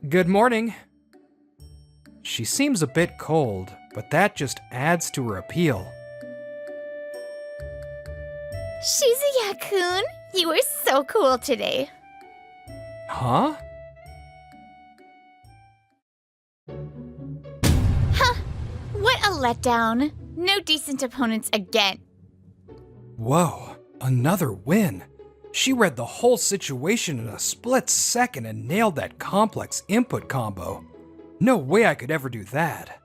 Good morning. She seems a bit cold, but that just adds to her appeal. Shizuya-kun, you were so cool today. Huh? What a letdown. No decent opponents again. Whoa, another win. She read the whole situation in a split second and nailed that complex input combo. No way I could ever do that.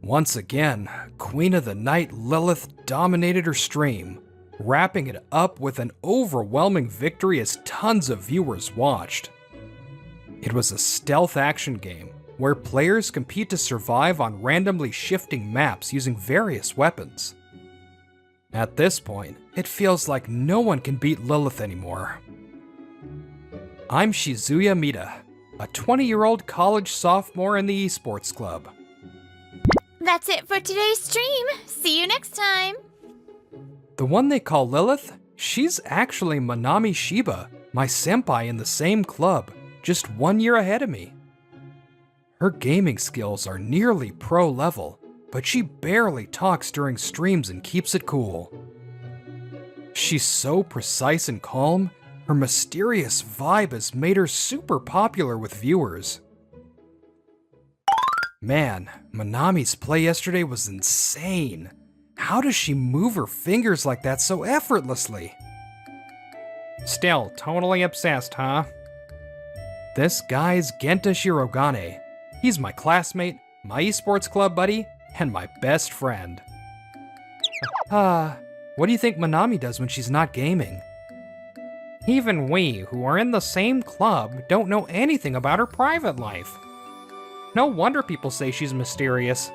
Once again, Queen of the Night Lilith dominated her stream, wrapping it up with an overwhelming victory as tons of viewers watched. It was a stealth action game where players compete to survive on randomly shifting maps using various weapons. At this point, it feels like no one can beat Lilith anymore. I'm Shizuya Mita, a 20-year-old college sophomore in the esports club. That's it for today's stream. See you next time. The one they call Lilith, she's actually Manami Shiba, my senpai in the same club, just 1 year ahead of me. Her gaming skills are nearly pro level, but she barely talks during streams and keeps it cool. She's so precise and calm, her mysterious vibe has made her super popular with viewers. Man, Manami's play yesterday was insane. How does she move her fingers like that so effortlessly? Still totally obsessed, huh? This guy's Genta Shirogane. He's my classmate, my esports club buddy, and my best friend. What do you think Manami does when she's not gaming? Even we, who are in the same club, don't know anything about her private life. No wonder people say she's mysterious.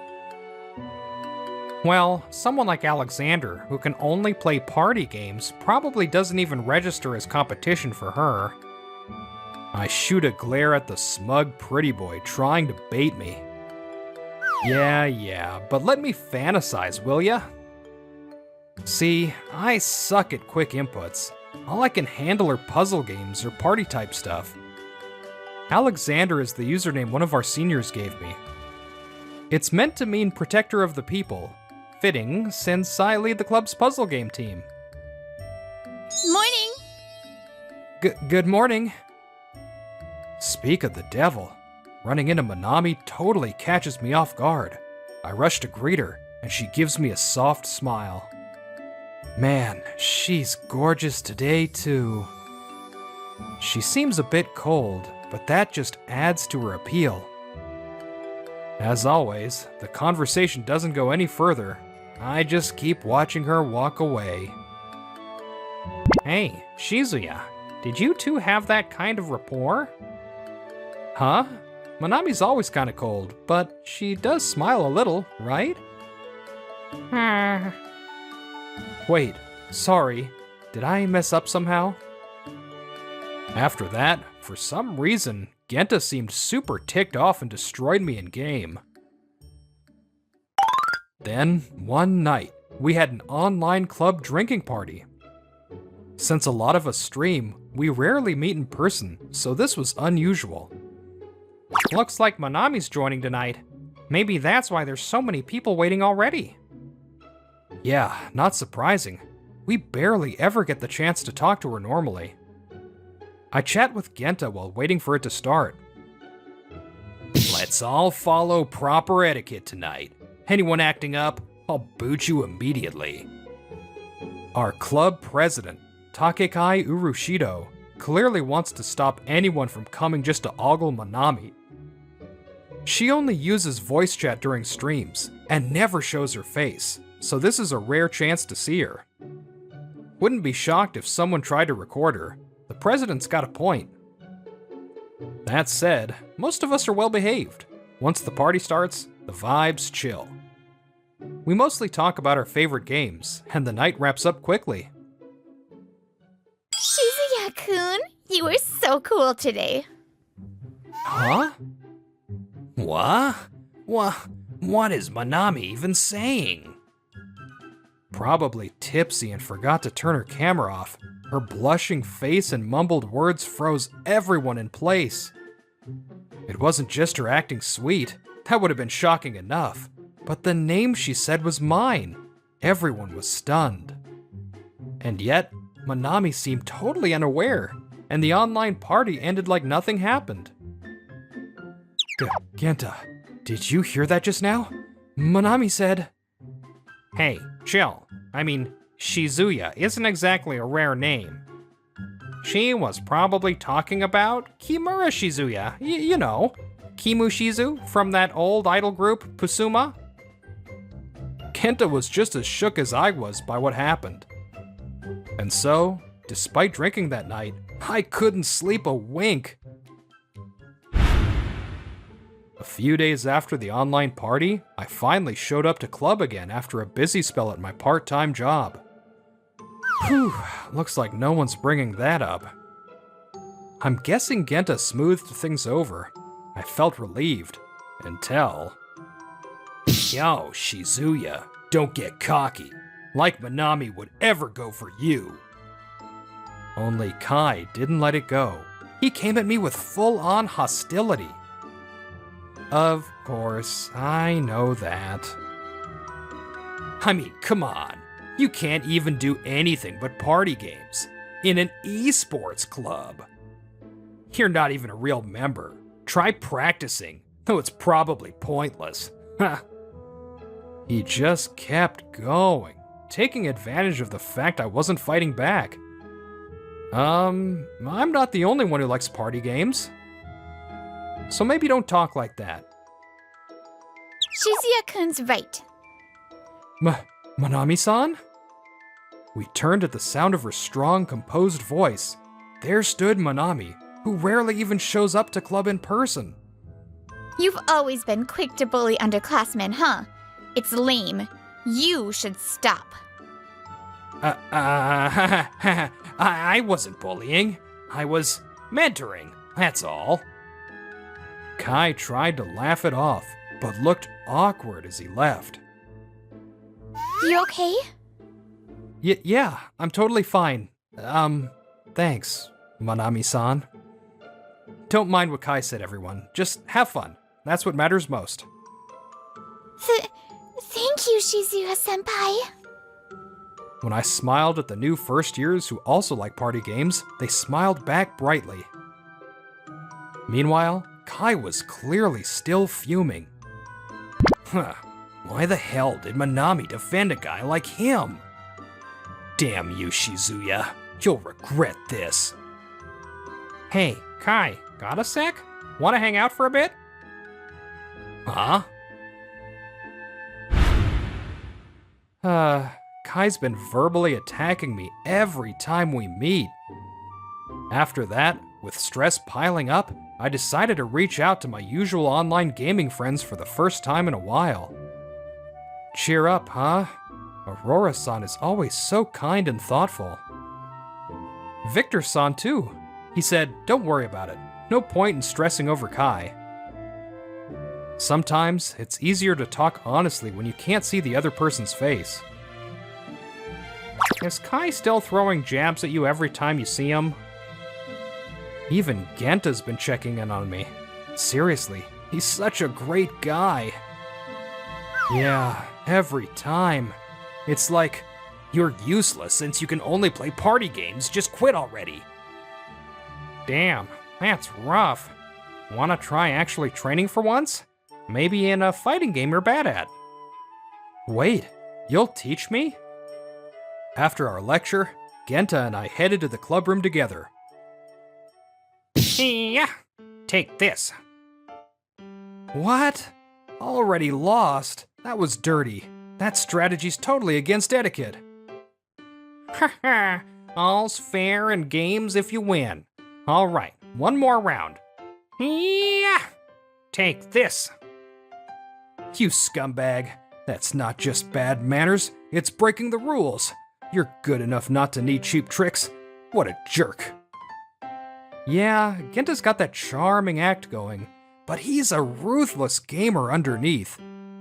Well, someone like Alexander, who can only play party games, probably doesn't even register as competition for her. I shoot a glare at the smug pretty boy trying to bait me. Yeah, but let me fantasize, will ya? See, I suck at quick inputs. All I can handle are puzzle games or party-type stuff. Alexander is the username one of our seniors gave me. It's meant to mean protector of the people, fitting since I lead the club's puzzle game team. Morning! Good morning. Speak of the devil, running into Manami totally catches me off guard. I rush to greet her, and she gives me a soft smile. Man, she's gorgeous today, too. She seems a bit cold, but that just adds to her appeal. As always, the conversation doesn't go any further. I just keep watching her walk away. Hey, Shizuya, did you two have that kind of rapport? Huh? Manami's always kinda cold, but she does smile a little, right? Wait, sorry. Did I mess up somehow? After that, for some reason, Genta seemed super ticked off and destroyed me in game. Then, one night, we had an online club drinking party. Since a lot of us stream, we rarely meet in person, so this was unusual. Looks like Manami's joining tonight. Maybe that's why there's so many people waiting already. Yeah, not surprising. We barely ever get the chance to talk to her normally. I chat with Genta while waiting for it to start. Let's all follow proper etiquette tonight. Anyone acting up, I'll boot you immediately. Our club president, Takekai Urushido, clearly wants to stop anyone from coming just to ogle Manami. She only uses voice chat during streams, and never shows her face, so this is a rare chance to see her. Wouldn't be shocked if someone tried to record her. The president's got a point. That said, most of us are well behaved. Once the party starts, the vibes chill. We mostly talk about our favorite games, and the night wraps up quickly. Shizuya-kun, you were so cool today. Huh? What? What is Manami even saying? Probably tipsy and forgot to turn her camera off. Her blushing face and mumbled words froze everyone in place. It wasn't just her acting sweet, that would have been shocking enough, but the name she said was mine. Everyone was stunned. And yet, Manami seemed totally unaware, and the online party ended like nothing happened. Genta, did you hear that just now? Manami said... Hey, chill. I mean, Shizuya isn't exactly a rare name. She was probably talking about Kimura Shizuya, you know, Kimu Shizu from that old idol group, Pusuma. Genta was just as shook as I was by what happened. And so, despite drinking that night, I couldn't sleep a wink. A few days after the online party, I finally showed up to club again after a busy spell at my part-time job. Whew, looks like no one's bringing that up. I'm guessing Genta smoothed things over. I felt relieved, until... Yo, Shizuya, don't get cocky, like Manami would ever go for you. Only Kai didn't let it go. He came at me with full-on hostility. Of course, I know that. I mean, come on. You can't even do anything but party games in an esports club. You're not even a real member. Try practicing, though it's probably pointless. He just kept going, taking advantage of the fact I wasn't fighting back. I'm not the only one who likes party games. So maybe don't talk like that. Shizuya-kun's right. Manami-san? We turned at the sound of her strong, composed voice. There stood Manami, who rarely even shows up to club in person. You've always been quick to bully underclassmen, huh? It's lame. You should stop. I wasn't bullying. I was mentoring, that's all. Kai tried to laugh it off, but looked awkward as he left. You okay? Yeah, I'm totally fine. Thanks, Manami-san. Don't mind what Kai said, everyone. Just have fun. That's what matters most. Thank you, Shizuya-senpai. When I smiled at the new first years who also like party games, they smiled back brightly. Meanwhile, Kai was clearly still fuming. Why the hell did Manami defend a guy like him? Damn you, Shizuya. You'll regret this. Hey, Kai, got a sec? Wanna hang out for a bit? Huh? Kai's been verbally attacking me every time we meet. After that, with stress piling up, I decided to reach out to my usual online gaming friends for the first time in a while. Cheer up, huh? Aurora-san is always so kind and thoughtful. Victor-san too. He said, don't worry about it. No point in stressing over Kai. Sometimes, it's easier to talk honestly when you can't see the other person's face. Is Kai still throwing jabs at you every time you see him? Even Genta's been checking in on me. Seriously, he's such a great guy. Yeah, every time. It's like, you're useless since you can only play party games, just quit already. Damn, that's rough. Wanna try actually training for once? Maybe in a fighting game you're bad at. Wait, you'll teach me? After our lecture, Genta and I headed to the club room together. Yeah, take this. What? Already lost? That was dirty. That strategy's totally against etiquette. Haha, all's fair in games if you win. Alright, one more round. Yeah, take this. You scumbag. That's not just bad manners, it's breaking the rules. You're good enough not to need cheap tricks. What a jerk. Yeah, Genta's got that charming act going, but he's a ruthless gamer underneath.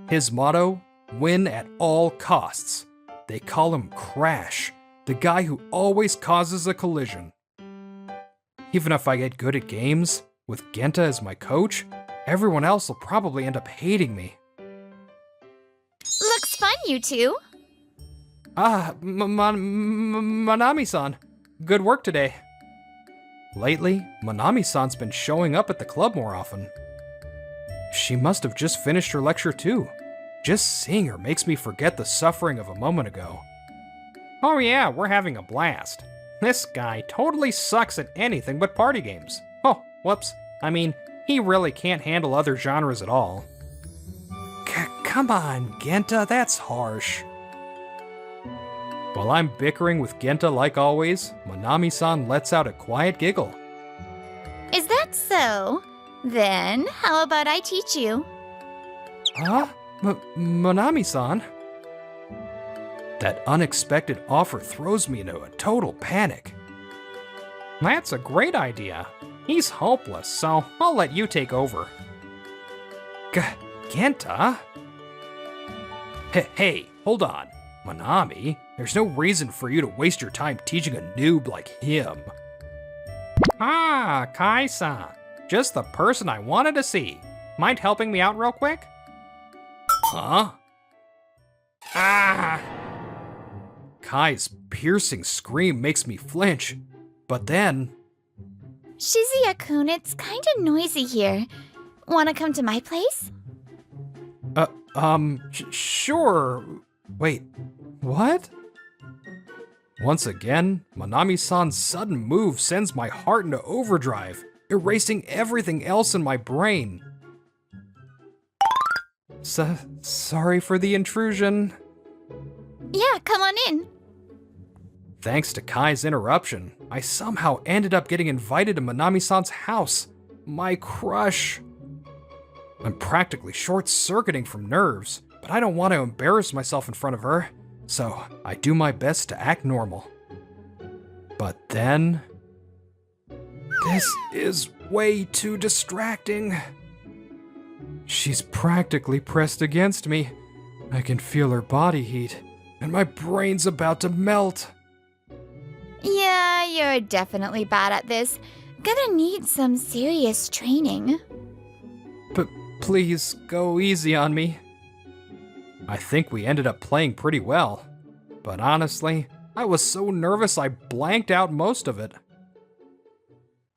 His motto, win at all costs. They call him Crash, the guy who always causes a collision. Even if I get good at games, With Genta as my coach, everyone else will probably end up hating me. Looks fun, you two. Manami-san. Good work today. Lately, Manami-san's been showing up at the club more often. She must have just finished her lecture too. Just seeing her makes me forget the suffering of a moment ago. Oh yeah, we're having a blast. This guy totally sucks at anything but party games. Oh, whoops. I mean, he really can't handle other genres at all. Come on, Genta, that's harsh. While I'm bickering with Genta like always, Manami-san lets out a quiet giggle. Is that so? Then, how about I teach you? Huh? Manami-san? That unexpected offer throws me into a total panic. That's a great idea. He's hopeless, so I'll let you take over. Genta? Hey, hold on. Manami, there's no reason for you to waste your time teaching a noob like him. Ah, Kai-san. Just the person I wanted to see. Mind helping me out real quick? Huh? Ah! Kai's piercing scream makes me flinch, but then... Shizuya-kun, it's kinda noisy here. Wanna come to my place? Sure. Wait, what? Once again, Manami-san's sudden move sends my heart into overdrive, erasing everything else in my brain. Sorry for the intrusion. Yeah, come on in. Thanks to Kai's interruption, I somehow ended up getting invited to Manami-san's house. My crush. I'm practically short-circuiting from nerves, but I don't want to embarrass myself in front of her, so I do my best to act normal. But then... this is way too distracting. She's practically pressed against me. I can feel her body heat, and my brain's about to melt. Yeah, you're definitely bad at this. Gonna need some serious training. But please, go easy on me. I think we ended up playing pretty well, but honestly, I was so nervous I blanked out most of it.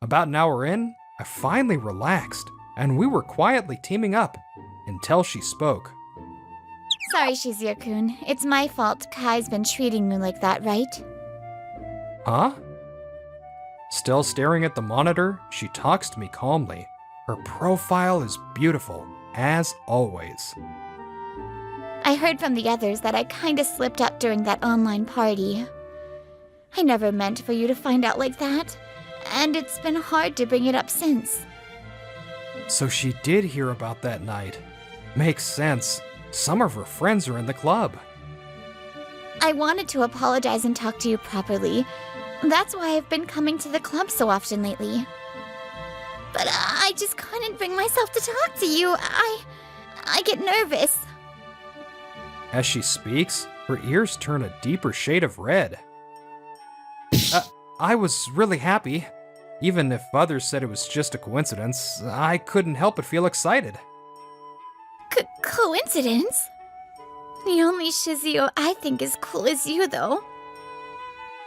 About an hour in, I finally relaxed, and we were quietly teaming up, until she spoke. Sorry, Shizuya-kun. It's my fault Kai's been treating you like that, right? Huh? Still staring at the monitor, she talks to me calmly. Her profile is beautiful, as always. I heard from the others that I kinda slipped up during that online party. I never meant for you to find out like that, and it's been hard to bring it up since. So she did hear about that night. Makes sense. Some of her friends are in the club. I wanted to apologize and talk to you properly. That's why I've been coming to the club so often lately. But I just couldn't bring myself to talk to you. I get nervous. As she speaks, her ears turn a deeper shade of red. I was really happy. Even if others said it was just a coincidence, I couldn't help but feel excited. Coincidence? The only Shizuo I think is cool is you, though.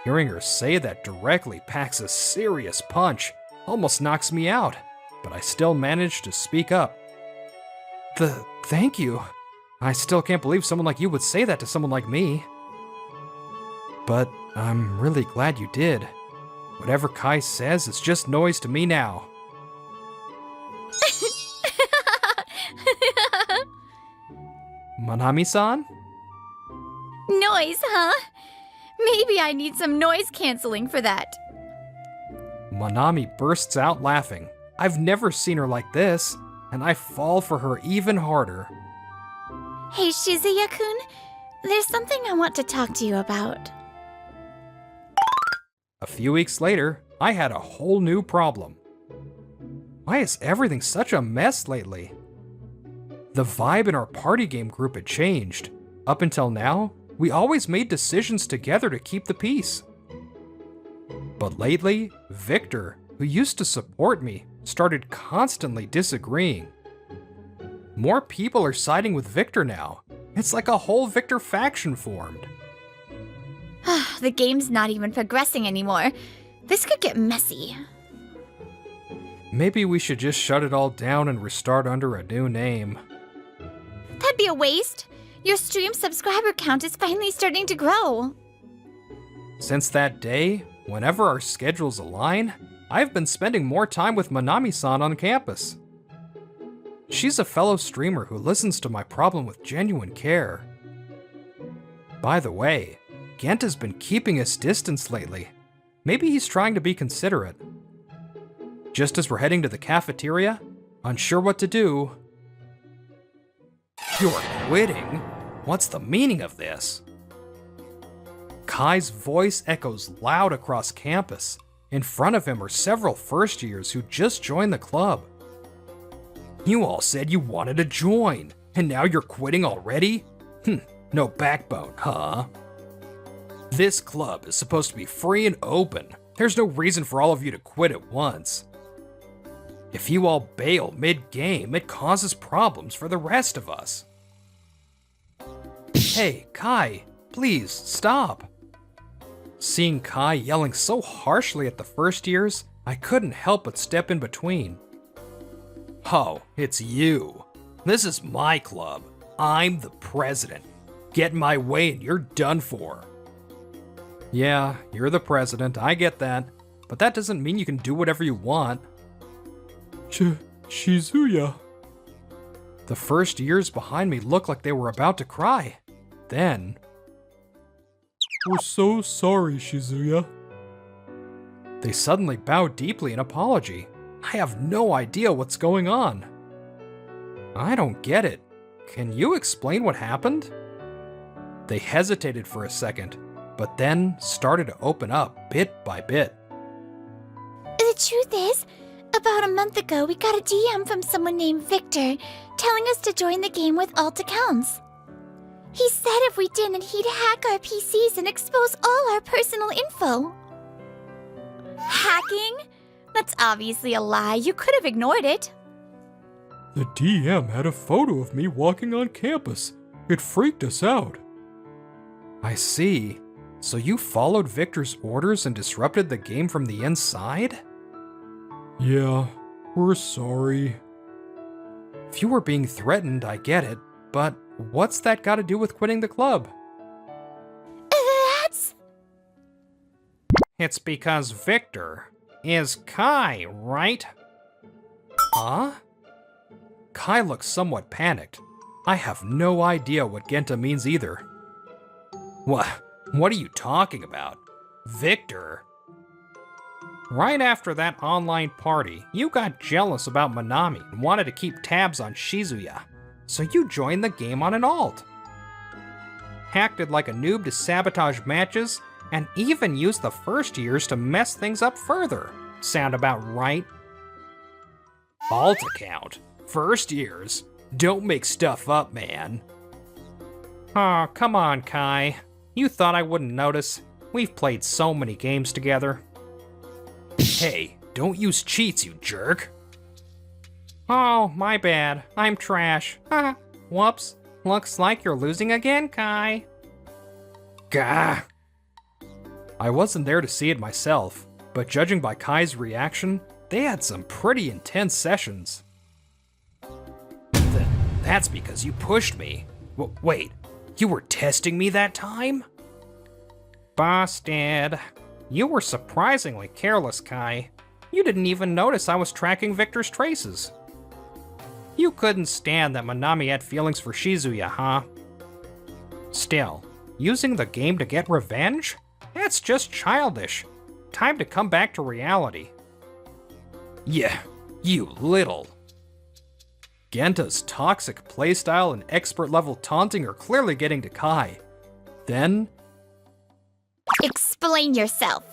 Hearing her say that directly packs a serious punch, almost knocks me out, but I still managed to speak up. Thank you. I still can't believe someone like you would say that to someone like me. But I'm really glad you did. Whatever Kai says is just noise to me now. Manami-san? Noise, huh? Maybe I need some noise canceling for that. Manami bursts out laughing. I've never seen her like this, and I fall for her even harder. Hey, Shizuya-kun, there's something I want to talk to you about. A few weeks later, I had a whole new problem. Why is everything such a mess lately? The vibe in our party game group had changed. Up until now, we always made decisions together to keep the peace. But lately, Victor, who used to support me, started constantly disagreeing. More people are siding with Victor now. It's like a whole Victor faction formed. The game's not even progressing anymore. This could get messy. Maybe we should just shut it all down and restart under a new name. That'd be a waste. Your stream subscriber count is finally starting to grow. Since that day, whenever our schedules align, I've been spending more time with Manami-san on campus. She's a fellow streamer who listens to my problem with genuine care. By the way, Genta's been keeping his distance lately. Maybe he's trying to be considerate. Just as we're heading to the cafeteria, unsure what to do. You're quitting? What's the meaning of this? Kai's voice echoes loud across campus. In front of him are several first years who just joined the club. You all said you wanted to join, and now you're quitting already? No backbone, huh? This club is supposed to be free and open. There's no reason for all of you to quit at once. If you all bail mid-game, it causes problems for the rest of us. Hey, Kai, please, stop. Seeing Kai yelling so harshly at the first years, I couldn't help but step in between. Oh, it's you. This is my club. I'm the president. Get in my way and you're done for. Yeah, you're the president, I get that. But that doesn't mean you can do whatever you want. Shizuya. The first years behind me looked like they were about to cry. Then... We're so sorry, Shizuya. They suddenly bowed deeply in apology. I have no idea what's going on. I don't get it. Can you explain what happened? They hesitated for a second, but then started to open up bit by bit. The truth is, about a month ago we got a DM from someone named Victor telling us to join the game with alt accounts. He said if we didn't, he'd hack our PCs and expose all our personal info. Hacking? That's obviously a lie. You could have ignored it. The DM had a photo of me walking on campus. It freaked us out. I see. So you followed Victor's orders and disrupted the game from the inside? Yeah, we're sorry. If you were being threatened, I get it, but what's that got to do with quitting the club? That's... It's because Victor is Kai, right? Huh? Kai looks somewhat panicked. I have no idea what Genta means either. What are you talking about? Victor? Right after that online party, you got jealous about Manami and wanted to keep tabs on Shizuya, so you joined the game on an alt. Acted like a noob to sabotage matches, and even used the first years to mess things up further. Sound about right? Alt account? First years? Don't make stuff up, man. Oh, come on, Kai. You thought I wouldn't notice. We've played so many games together. Hey, don't use cheats, you jerk. Oh, my bad. I'm trash. Whoops. Looks like you're losing again, Kai. Gah! I wasn't there to see it myself, but judging by Kai's reaction, they had some pretty intense sessions. That's because you pushed me. Wait, you were testing me that time? Busted. You were surprisingly careless, Kai. You didn't even notice I was tracking Victor's traces. You couldn't stand that Manami had feelings for Shizuya, huh? Still, using the game to get revenge? That's just childish. Time to come back to reality. Yeah, you little. Genta's toxic playstyle and expert-level taunting are clearly getting to Kai. Then... Explain yourself.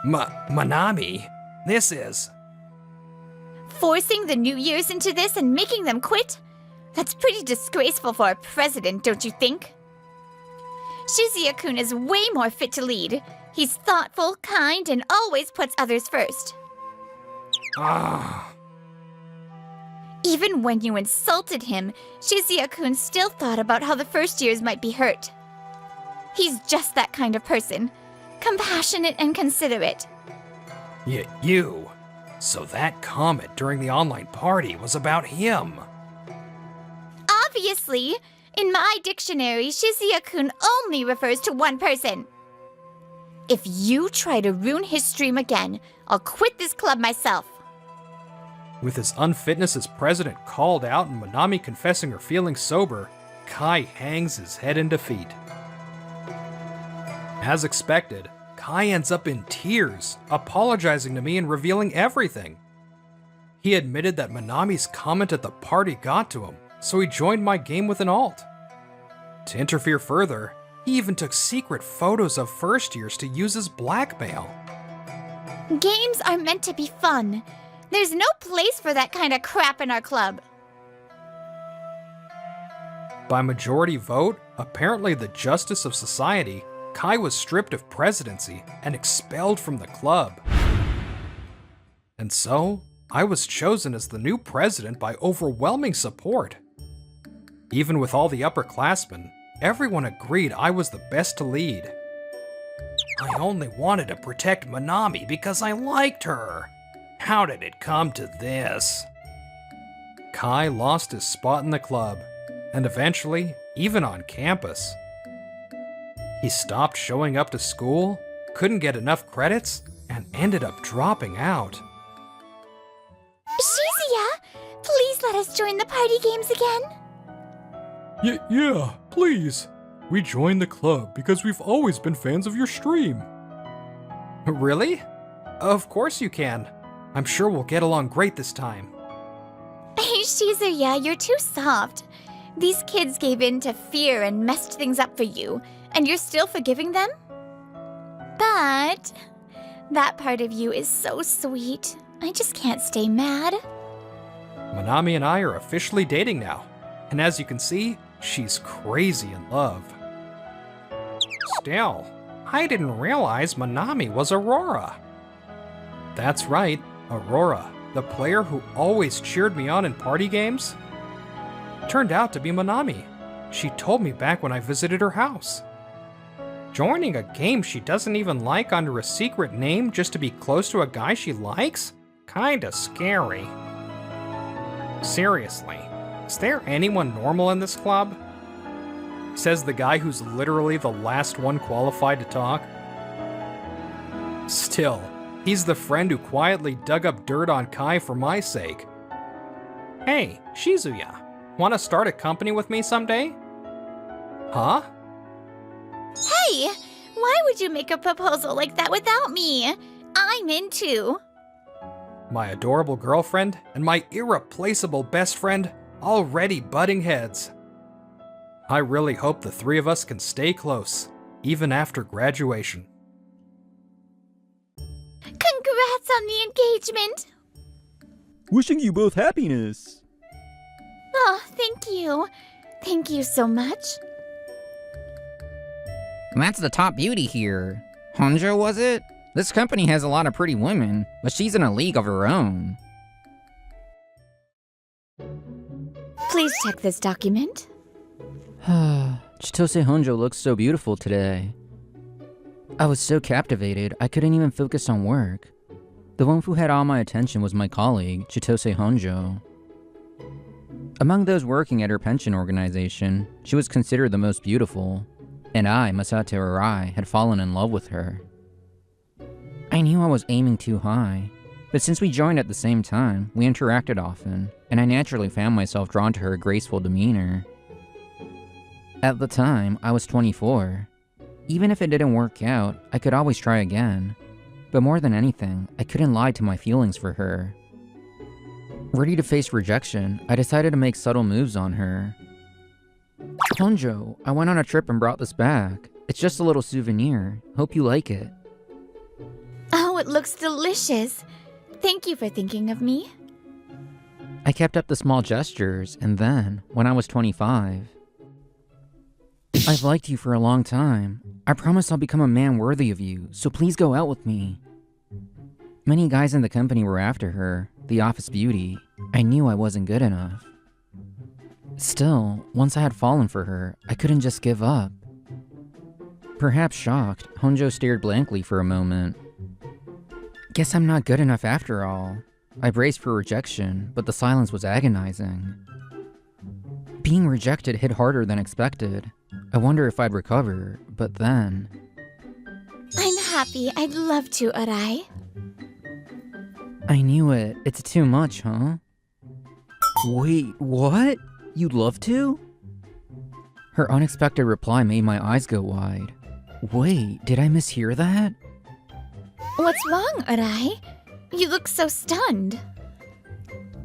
Manami, this is... Forcing the New Year's into this and making them quit? That's pretty disgraceful for a president, don't you think? Shizuya-kun is way more fit to lead. He's thoughtful, kind, and always puts others first. Ah. Even when you insulted him, Shizuya-kun still thought about how the first years might be hurt. He's just that kind of person. Compassionate and considerate. You. So that comment during the online party was about him. Obviously, in my dictionary, Shizuya-kun only refers to one person. If you try to ruin his stream again, I'll quit this club myself. With his unfitness as president called out and Manami confessing her feelings sober, Kai hangs his head in defeat. As expected, Kai ends up in tears, apologizing to me and revealing everything. He admitted that Manami's comment at the party got to him, so he joined my game with an alt. To interfere further, he even took secret photos of first years to use as blackmail. Games are meant to be fun. There's no place for that kind of crap in our club. By majority vote, apparently the justice of society, Kai was stripped of presidency and expelled from the club. And so, I was chosen as the new president by overwhelming support. Even with all the upperclassmen, everyone agreed I was the best to lead. I only wanted to protect Manami because I liked her. How did it come to this? Kai lost his spot in the club, and eventually, even on campus. He stopped showing up to school, couldn't get enough credits, and ended up dropping out. Shizuya, please let us join the party games again. Yeah, please. We joined the club because we've always been fans of your stream. Really? Of course you can. I'm sure we'll get along great this time. Hey, Shizuya, you're too soft. These kids gave in to fear and messed things up for you, and you're still forgiving them? But that part of you is so sweet. I just can't stay mad. Manami and I are officially dating now, and as you can see, she's crazy in love. Still, I didn't realize Manami was Aurora. That's right, Aurora, the player who always cheered me on in party games. Turned out to be Manami. She told me back when I visited her house. Joining a game she doesn't even like under a secret name just to be close to a guy she likes? Kinda scary. Seriously, is there anyone normal in this club? Says the guy who's literally the last one qualified to talk. Still, he's the friend who quietly dug up dirt on Kai for my sake. Hey, Shizuya, wanna start a company with me someday? Huh? Hey, why would you make a proposal like that without me? I'm in too. My adorable girlfriend and my irreplaceable best friend already butting heads. I really hope the three of us can stay close, even after graduation. Congrats on the engagement. Wishing you both happiness. Oh, thank you. Thank you so much. That's the top beauty here. Honjo, was it? This company has a lot of pretty women, but she's in a league of her own. Please check this document. Chitose Honjo looks so beautiful today. I was so captivated, I couldn't even focus on work. The one who had all my attention was my colleague, Chitose Honjo. Among those working at her pension organization, she was considered the most beautiful, and I, Masato Arai, had fallen in love with her. I knew I was aiming too high, but since we joined at the same time, we interacted often, and I naturally found myself drawn to her graceful demeanor. At the time, I was 24. Even if it didn't work out, I could always try again. But more than anything, I couldn't lie to my feelings for her. Ready to face rejection, I decided to make subtle moves on her. Honjo, I went on a trip and brought this back. It's just a little souvenir. Hope you like it. Oh, it looks delicious. Thank you for thinking of me. I kept up the small gestures, and then, when I was 25... I've liked you for a long time. I promise I'll become a man worthy of you, so please go out with me. Many guys in the company were after her, the office beauty. I knew I wasn't good enough. Still, once I had fallen for her, I couldn't just give up. Perhaps shocked, Honjo stared blankly for a moment. Guess I'm not good enough after all. I braced for rejection, but the silence was agonizing. Being rejected hit harder than expected. I wonder if I'd recover, but then... I'm happy. I'd love to, Arai. I knew it. It's too much, huh? Wait, what? You'd love to? Her unexpected reply made my eyes go wide. Wait, did I mishear that? What's wrong, Arai? You look so stunned.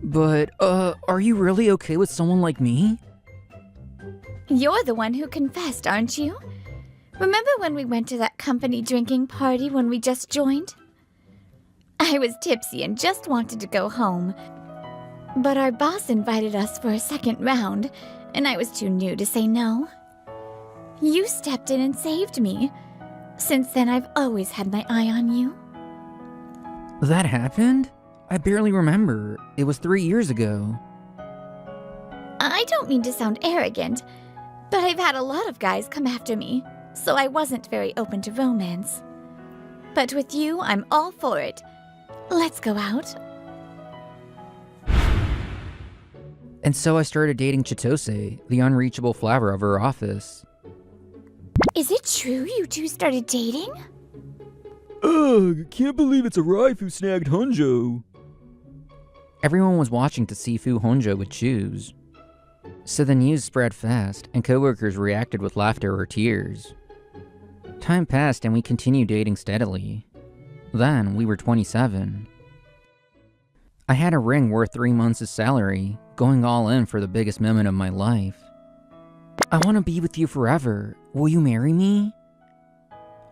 But, are you really okay with someone like me? You're the one who confessed, aren't you? Remember when we went to that company drinking party when we just joined? I was tipsy and just wanted to go home. But our boss invited us for a second round, and I was too new to say no. You stepped in and saved me. Since then, I've always had my eye on you. That happened? I barely remember. It was 3 years ago. I don't mean to sound arrogant, but I've had a lot of guys come after me, so I wasn't very open to romance. But with you, I'm all for it. Let's go out. And so I started dating Chitose, the unreachable flower of her office. Is it true you two started dating? Ugh, can't believe it's Arai who snagged Honjo. Everyone was watching to see who Honjo would choose. So the news spread fast, and coworkers reacted with laughter or tears. Time passed and we continued dating steadily. Then, we were 27. I had a ring worth 3 months' salary, going all in for the biggest moment of my life. I want to be with you forever. Will you marry me?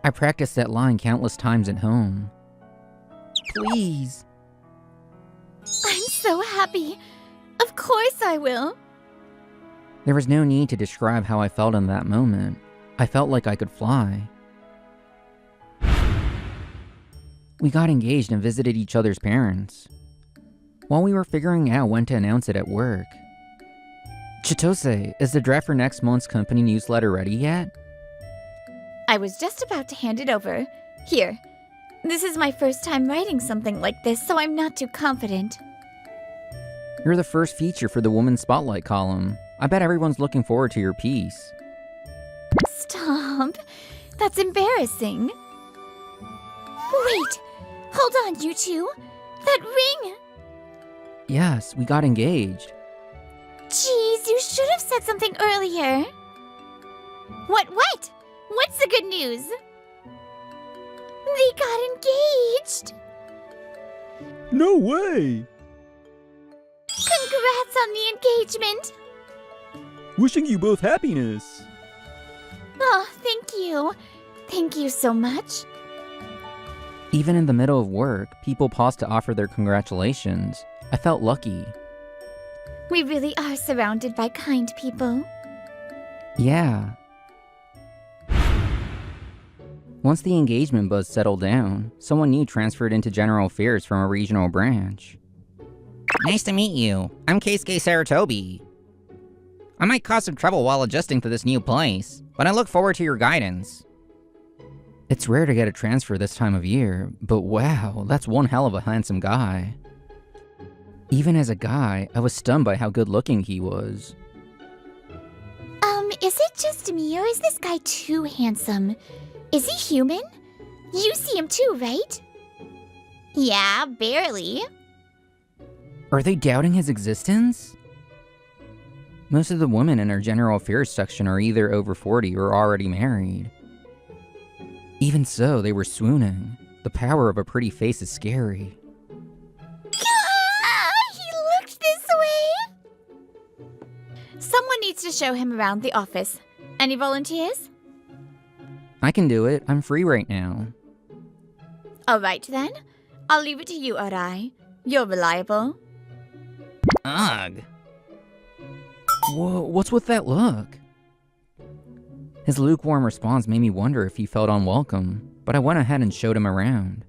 I practiced that line countless times at home. Please. I'm so happy. Of course I will. There was no need to describe how I felt in that moment. I felt like I could fly. We got engaged and visited each other's parents. While we were figuring out when to announce it at work. Chitose, is the draft for next month's company newsletter ready yet? I was just about to hand it over. Here. This is my first time writing something like this, so I'm not too confident. You're the first feature for the Women's Spotlight column. I bet everyone's looking forward to your piece. Stop. That's embarrassing. Wait. Hold on, you two. That ring. Yes, we got engaged. Jeez, you should have said something earlier. What? What's the good news? They got engaged. No way! Congrats on the engagement. Wishing you both happiness. Oh, thank you. Thank you so much. Even in the middle of work, people paused to offer their congratulations. I felt lucky. We really are surrounded by kind people. Yeah. Once the engagement buzz settled down, someone new transferred into general affairs from a regional branch. Nice to meet you. I'm Keisuke Saratobi. I might cause some trouble while adjusting to this new place, but I look forward to your guidance. It's rare to get a transfer this time of year, but wow, that's one hell of a handsome guy. Even as a guy, I was stunned by how good looking he was. Is it just me or is this guy too handsome? Is he human? You see him too, right? Yeah, barely. Are they doubting his existence? Most of the women in our general affairs section are either over 40 or already married. Even so, they were swooning. The power of a pretty face is scary. He looked this way! Someone needs to show him around the office. Any volunteers? I can do it. I'm free right now. Alright then. I'll leave it to you, Arai. You're reliable. Ugh. Whoa, what's with that look? His lukewarm response made me wonder if he felt unwelcome, but I went ahead and showed him around.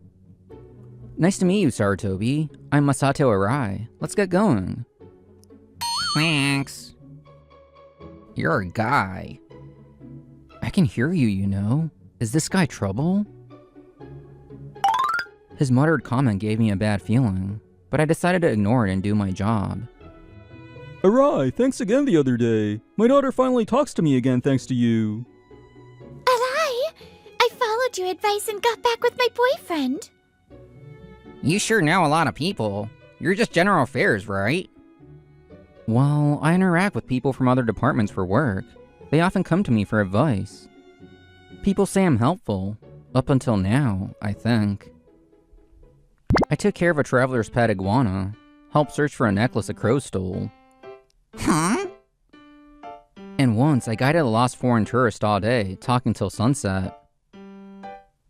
Nice to meet you, Sarutobi. I'm Masato Arai. Let's get going. Thanks. You're a guy. I can hear you, you know. Is this guy trouble? His muttered comment gave me a bad feeling, but I decided to ignore it and do my job. Arai, thanks again the other day. My daughter finally talks to me again thanks to you. Arai, I followed your advice and got back with my boyfriend. You sure know a lot of people. You're just general affairs, right? Well, I interact with people from other departments for work. They often come to me for advice. People say I'm helpful. Up until now, I think. I took care of a traveler's pet iguana, helped search for a necklace a crow stole. Huh? And once, I guided a lost foreign tourist all day, talking till sunset.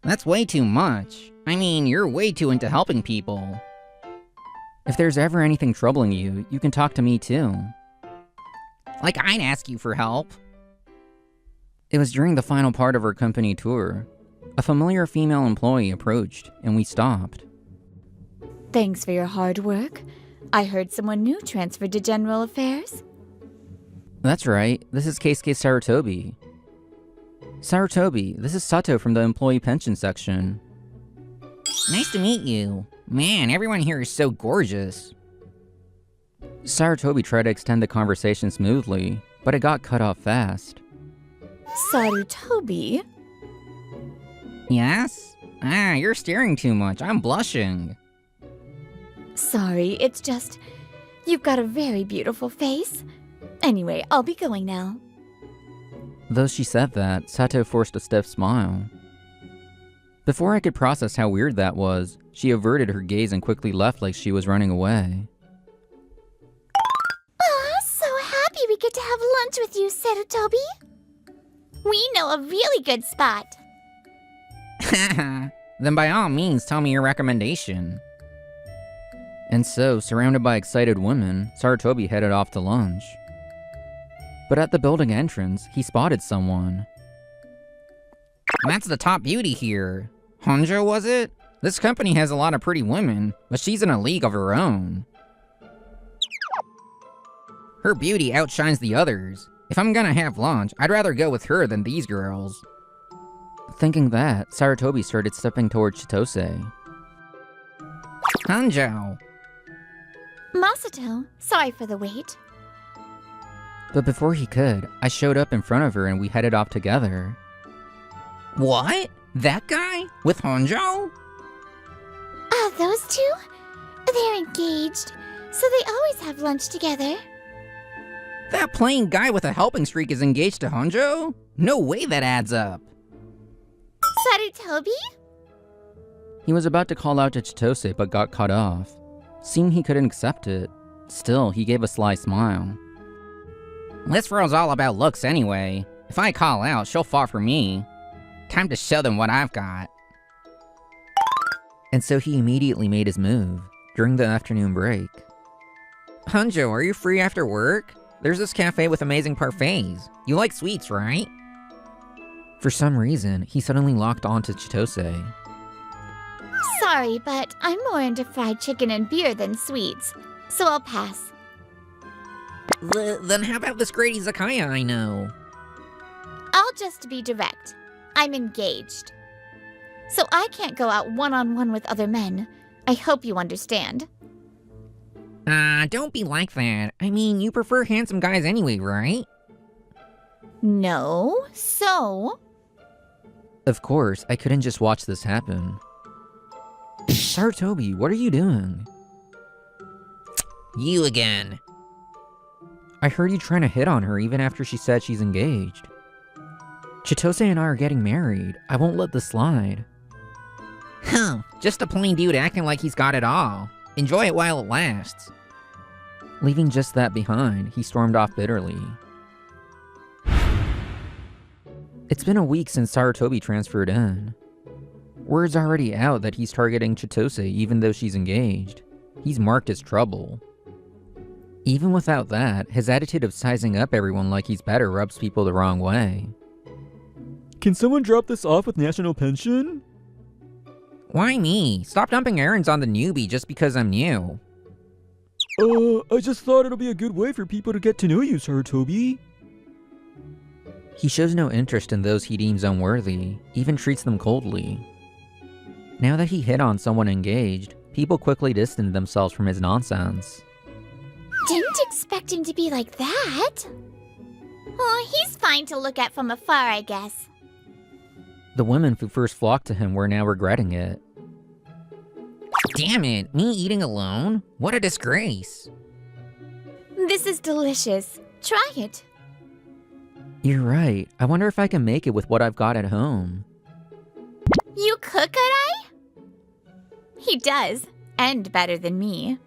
That's way too much. I mean, you're way too into helping people. If there's ever anything troubling you, you can talk to me too. Like I'd ask you for help. It was during the final part of our company tour. A familiar female employee approached, and we stopped. Thanks for your hard work. I heard someone new transferred to General Affairs. That's right, this is Keisuke Sarutobi. Sarutobi, this is Sato from the employee pension section. Nice to meet you. Man, everyone here is so gorgeous. Sarutobi tried to extend the conversation smoothly, but it got cut off fast. Sarutobi? Yes? Ah, you're staring too much. I'm blushing. Sorry, it's just... you've got a very beautiful face. Anyway, I'll be going now. Though she said that, Sato forced a stiff smile. Before I could process how weird that was, she averted her gaze and quickly left like she was running away. Oh, so happy we get to have lunch with you, Sarutobi. We know a really good spot. Then by all means, tell me your recommendation. And so, surrounded by excited women, Sarutobi headed off to lunch. But at the building entrance, he spotted someone. That's the top beauty here. Honjo, was it? This company has a lot of pretty women, but she's in a league of her own. Her beauty outshines the others. If I'm gonna have lunch, I'd rather go with her than these girls. Thinking that, Sarutobi started stepping towards Chitose. Honjo! Masato, sorry for the wait. But before he could, I showed up in front of her and we headed off together. What? That guy? With Honjo? Those two? They're engaged, so they always have lunch together. That plain guy with a helping streak is engaged to Honjo? No way that adds up. Sarutobi? He was about to call out to Chitose but got cut off. Seeing he couldn't accept it, still, he gave a sly smile. This girl's all about looks anyway. If I call out, she'll fall for me. Time to show them what I've got. And so he immediately made his move, during the afternoon break. Honjo, are you free after work? There's this cafe with amazing parfaits. You like sweets, right? For some reason, he suddenly locked onto Chitose. Sorry, but I'm more into fried chicken and beer than sweets, so I'll pass. Then how about this great izakaya I know? I'll just be direct. I'm engaged. So I can't go out one-on-one with other men. I hope you understand. Don't be like that. I mean, you prefer handsome guys anyway, right? No, so? Of course, I couldn't just watch this happen. Sarutobi, what are you doing? You again. I heard you trying to hit on her even after she said she's engaged. Chitose and I are getting married. I won't let this slide. Huh, just a plain dude acting like he's got it all. Enjoy it while it lasts. Leaving just that behind, he stormed off bitterly. It's been a week since Sarutobi transferred in. Word's already out that he's targeting Chitose even though she's engaged. He's marked as trouble. Even without that, his attitude of sizing up everyone like he's better rubs people the wrong way. Can someone drop this off with National Pension? Why me? Stop dumping errands on the newbie just because I'm new. I just thought it'll be a good way for people to get to know you, Sarutobi. He shows no interest in those he deems unworthy, even treats them coldly. Now that he hit on someone engaged, people quickly distanced themselves from his nonsense. Didn't expect him to be like that. Oh, he's fine to look at from afar, I guess. The women who first flocked to him were now regretting it. Damn it, me eating alone? What a disgrace. This is delicious. Try it. You're right. I wonder if I can make it with what I've got at home. You cook, Arai? He does. And better than me.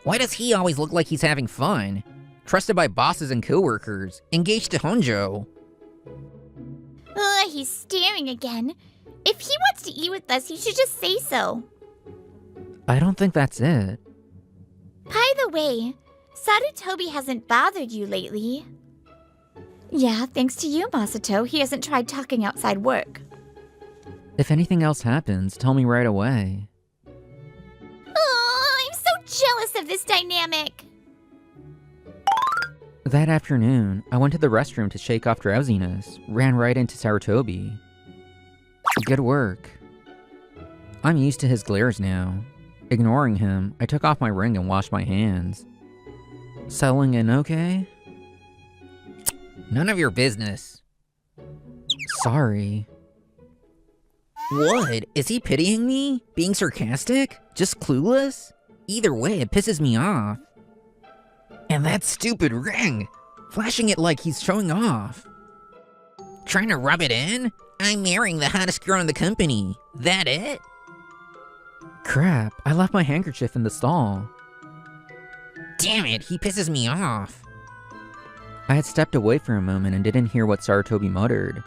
Why does he always look like he's having fun? Trusted by bosses and coworkers, engaged to Honjo. Ugh, he's staring again. If he wants to eat with us, he should just say so. I don't think that's it. By the way, Sarutobi hasn't bothered you lately. Yeah, thanks to you, Masato, he hasn't tried talking outside work. If anything else happens, tell me right away. Oh, I'm so jealous of this dynamic. That afternoon, I went to the restroom to shake off drowsiness, ran right into Sarutobi. Good work. I'm used to his glares now. Ignoring him, I took off my ring and washed my hands. Settling in okay? None of your business. Sorry. What? Is he pitying me? Being sarcastic? Just clueless? Either way, it pisses me off. And that stupid ring! Flashing it like he's showing off. Trying to rub it in? I'm marrying the hottest girl in the company. That it? Crap, I left my handkerchief in the stall. Damn it, he pisses me off. I had stepped away for a moment and didn't hear what Sarutobi muttered.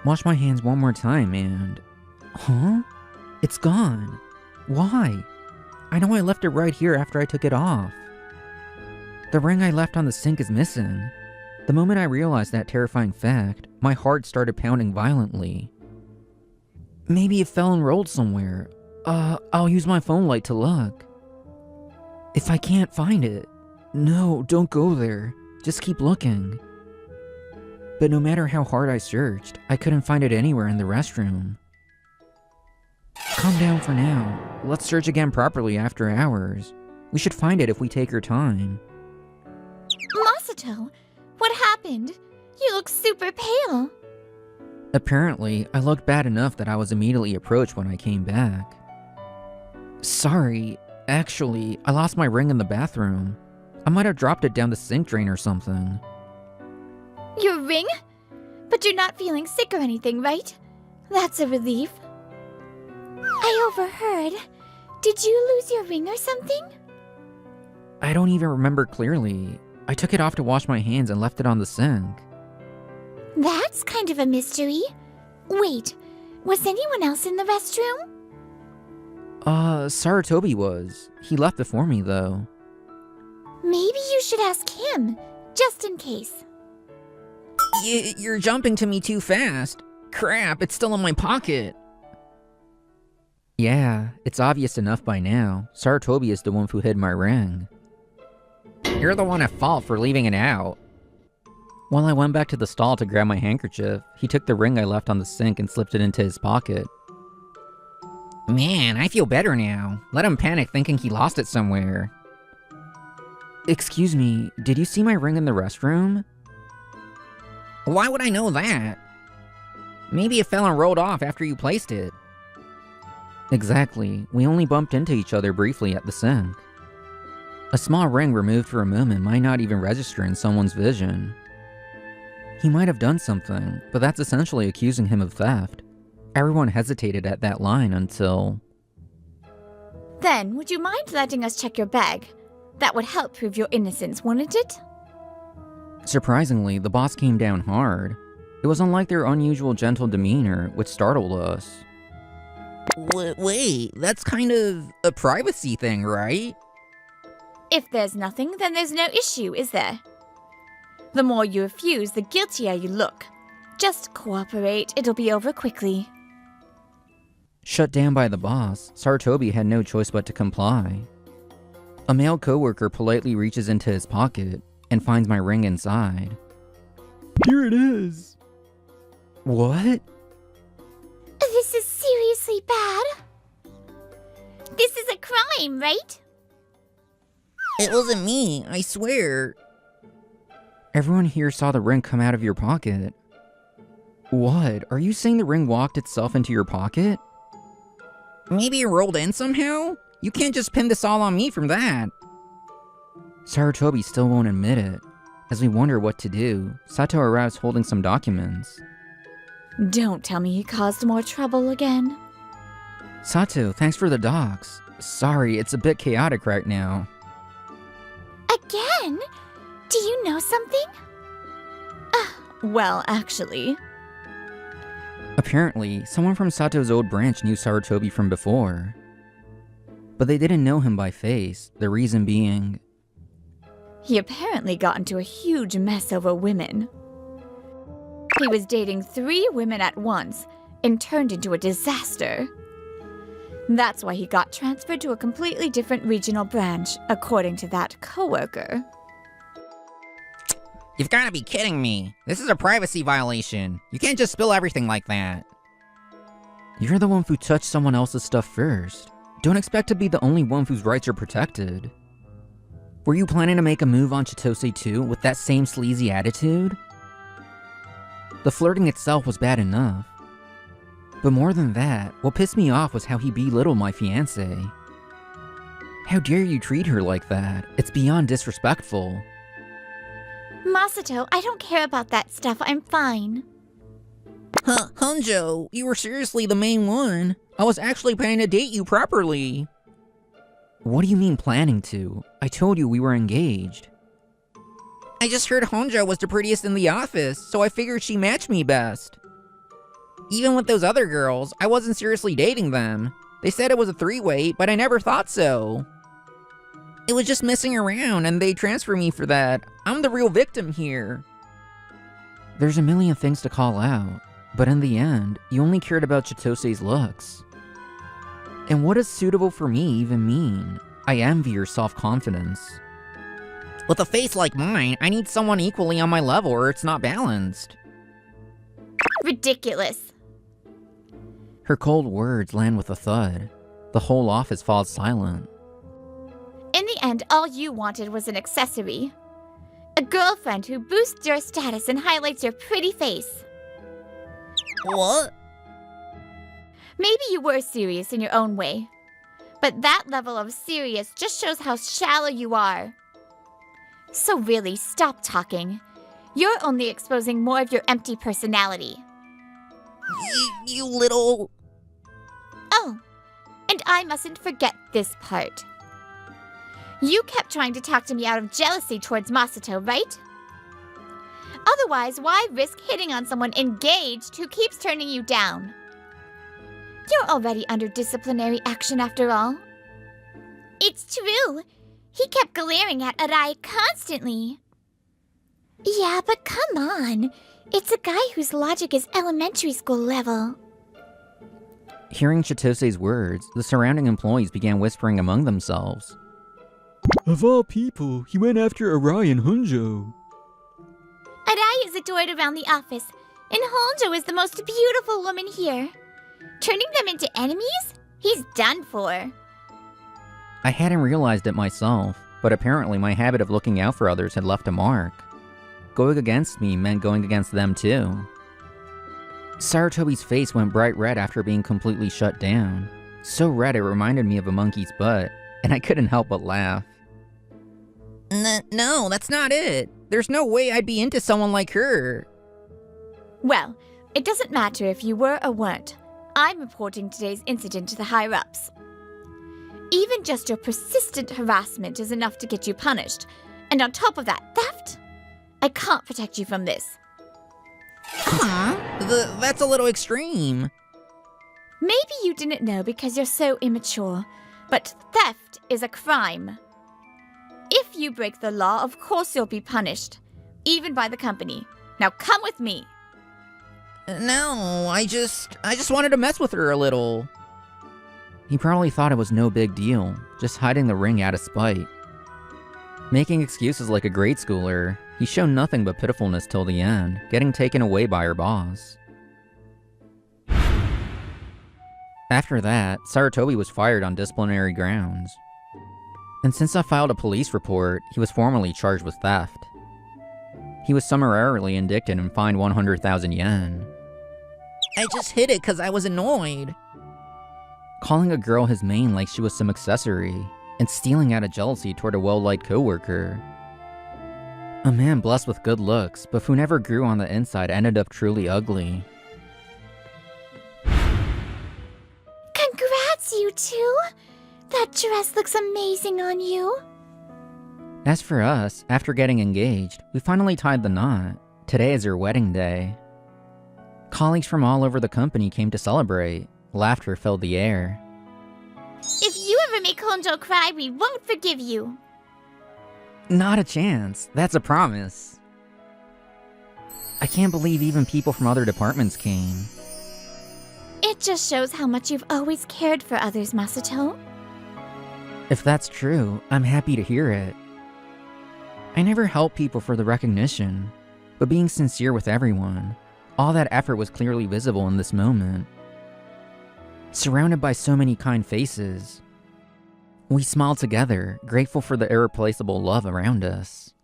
Wash my hands one more time and... Huh? It's gone. Why? I know I left it right here after I took it off. The ring I left on the sink is missing. The moment I realized that terrifying fact, my heart started pounding violently. Maybe it fell and rolled somewhere. I'll use my phone light to look. If I can't find it... No, don't go there. Just keep looking. But no matter how hard I searched, I couldn't find it anywhere in the restroom. Calm down for now. Let's search again properly after hours. We should find it if we take our time. Masato, what happened? You look super pale. Apparently, I looked bad enough that I was immediately approached when I came back. Sorry, actually, I lost my ring in the bathroom. I might have dropped it down the sink drain or something. Your ring? But you're not feeling sick or anything, right? That's a relief. I overheard. Did you lose your ring or something? I don't even remember clearly. I took it off to wash my hands and left it on the sink. That's kind of a mystery. Wait, was anyone else in the restroom? Sarutobi was. He left before me, though. Maybe you should ask him, just in case. You're jumping to me too fast. Crap, it's still in my pocket. Yeah, it's obvious enough by now. Sarutobi is the one who hid my ring. You're the one at fault for leaving it out. While I went back to the stall to grab my handkerchief, he took the ring I left on the sink and slipped it into his pocket. Man, I feel better now. Let him panic thinking he lost it somewhere. Excuse me, did you see my ring in the restroom? Why would I know that? Maybe it fell and rolled off after you placed it. Exactly, we only bumped into each other briefly at the sink. A small ring removed for a moment might not even register in someone's vision. He might have done something, but that's essentially accusing him of theft. Everyone hesitated at that line until... Then, would you mind letting us check your bag? That would help prove your innocence, wouldn't it? Surprisingly, the boss came down hard. It was unlike their unusual gentle demeanor, which startled us. Wait, that's kind of a privacy thing, right? If there's nothing, then there's no issue, is there? The more you refuse, the guiltier you look. Just cooperate, it'll be over quickly. Shut down by the boss, Sarutobi had no choice but to comply. A male coworker politely reaches into his pocket and finds my ring inside. Here it is. What? This is seriously bad. This is a crime, right? It wasn't me, I swear. Everyone here saw the ring come out of your pocket. What? Are you saying the ring walked itself into your pocket? Maybe it rolled in somehow? You can't just pin this all on me from that. Sarutobi still won't admit it. As we wonder what to do, Sato arrives holding some documents. Don't tell me he caused more trouble again. Sato, thanks for the docs. Sorry, it's a bit chaotic right now. Again? Do you know something? Well, actually, Apparently, someone from Sato's old branch knew Sarutobi from before. But they didn't know him by face, the reason being... he apparently got into a huge mess over women. He was dating 3 women at once and turned into a disaster. That's why he got transferred to a completely different regional branch, according to that coworker. You've gotta be kidding me. This is a privacy violation. You can't just spill everything like that. You're the one who touched someone else's stuff first. Don't expect to be the only one whose rights are protected. Were you planning to make a move on Chitose too, with that same sleazy attitude? The flirting itself was bad enough. But more than that, what pissed me off was how he belittled my fiancée. How dare you treat her like that? It's beyond disrespectful. Masato, I don't care about that stuff. I'm fine. Huh, Honjo, you were seriously the main one. I was actually planning to date you properly. What do you mean planning to? I told you we were engaged. I just heard Honjo was the prettiest in the office, so I figured she matched me best. Even with those other girls, I wasn't seriously dating them. They said it was a 3-way, but I never thought so. It was just messing around, and they transferred me for that. I'm the real victim here. There's a million things to call out, but in the end, you only cared about Chitose's looks. And what does suitable for me even mean? I envy your self-confidence. With a face like mine, I need someone equally on my level or it's not balanced. Ridiculous. Her cold words land with a thud. The whole office falls silent. In the end, all you wanted was an accessory. A girlfriend who boosts your status and highlights your pretty face. What? Maybe you were serious in your own way, but that level of serious just shows how shallow you are. So really, stop talking. You're only exposing more of your empty personality. You little... Oh, and I mustn't forget this part. You kept trying to talk to me out of jealousy towards Masato, right? Otherwise, why risk hitting on someone engaged who keeps turning you down? You're already under disciplinary action after all. It's true. He kept glaring at Arai constantly. Yeah, but come on. It's a guy whose logic is elementary school level. Hearing Chitose's words, the surrounding employees began whispering among themselves. Of all people, he went after Arai and Honjo. Arai is adored around the office, and Honjo is the most beautiful woman here. Turning them into enemies? He's done for. I hadn't realized it myself, but apparently my habit of looking out for others had left a mark. Going against me meant going against them too. Sarutobi's face went bright red after being completely shut down. So red it reminded me of a monkey's butt, and I couldn't help but laugh. No, that's not it. There's no way I'd be into someone like her. Well, it doesn't matter if you were or weren't. I'm reporting today's incident to the higher-ups. Even just your persistent harassment is enough to get you punished. And on top of that, theft? I can't protect you from this. Huh? That's a little extreme. Maybe you didn't know because you're so immature, but theft is a crime. If you break the law, of course you'll be punished, even by the company. Now come with me. No, I just wanted to mess with her a little. He probably thought it was no big deal, just hiding the ring out of spite. Making excuses like a grade schooler, he showed nothing but pitifulness till the end, getting taken away by her boss. After that, Sarutobi was fired on disciplinary grounds. And since I filed a police report, he was formally charged with theft. He was summarily indicted and fined 100,000 yen. I just hit it because I was annoyed. Calling a girl his main like she was some accessory, and stealing out of jealousy toward a well-liked coworker. A man blessed with good looks, but who never grew on the inside ended up truly ugly. Congrats, you two! That dress looks amazing on you. As for us, after getting engaged, we finally tied the knot. Today is her wedding day. Colleagues from all over the company came to celebrate. Laughter filled the air. If you ever make Honjo cry, we won't forgive you. Not a chance. That's a promise. I can't believe even people from other departments came. It just shows how much you've always cared for others, Masato. If that's true, I'm happy to hear it. I never help people for the recognition, but being sincere with everyone, all that effort was clearly visible in this moment. Surrounded by so many kind faces, we smiled together, grateful for the irreplaceable love around us.